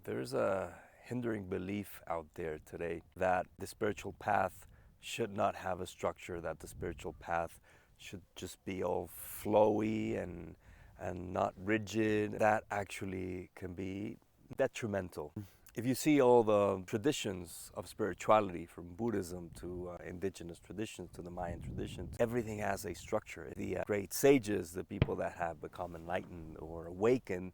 There's a hindering belief out there today that the spiritual path should not have a structure, that the spiritual path should just be all flowy and not rigid. That actually can be detrimental. If you see all the traditions of spirituality, from Buddhism to indigenous traditions to the Mayan traditions, everything has a structure. The great sages, the people that have become enlightened or awakened,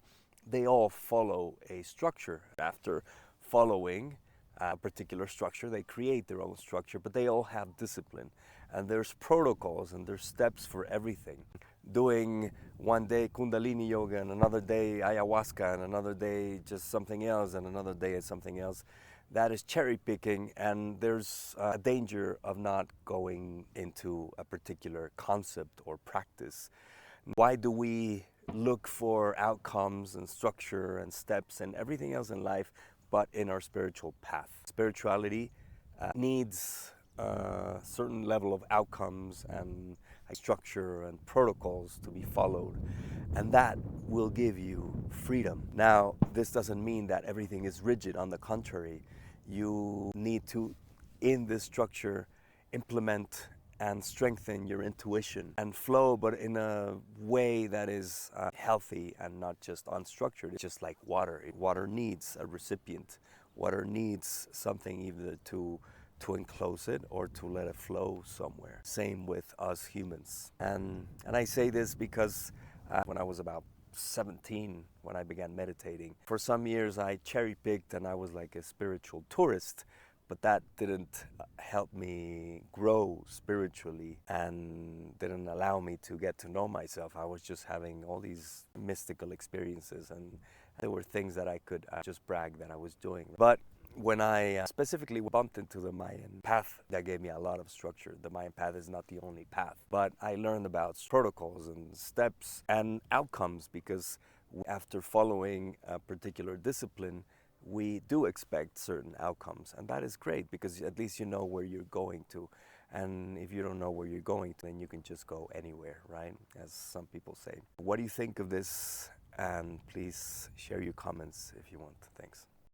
they all follow a structure. After following a particular structure, they create their own structure, but they all have discipline. And there's protocols and there's steps for everything. Doing one day Kundalini yoga and another day ayahuasca and another day just something else and another day it's something else. That is cherry picking, and there's a danger of not going into a particular concept or practice. Why do we look for outcomes and structure and steps and everything else in life but in our spiritual path? Spirituality needs a certain level of outcomes and a structure and protocols to be followed, and that will give you freedom. Now, this doesn't mean that everything is rigid. On the contrary, you need to, in this structure, implement and strengthen your intuition and flow, but in a way that is healthy and not just unstructured. It's just like water. Water needs a recipient. Water needs something either to enclose it or to let it flow somewhere. Same with us humans. And I say this because when I was about 17, when I began meditating, for some years I cherry picked and I was like a spiritual tourist. But that didn't help me grow spiritually and didn't allow me to get to know myself. I was just having all these mystical experiences, and there were things that I could just brag that I was doing. But when I specifically bumped into the Mayan path, that gave me a lot of structure. The Mayan path is not the only path, but I learned about protocols and steps and outcomes, because after following a particular discipline, we do expect certain outcomes, and that is great because at least you know where you're going to. And if you don't know where you're going to, then you can just go anywhere, right? As some people say. What do you think of this? And please share your comments if you want. Thanks.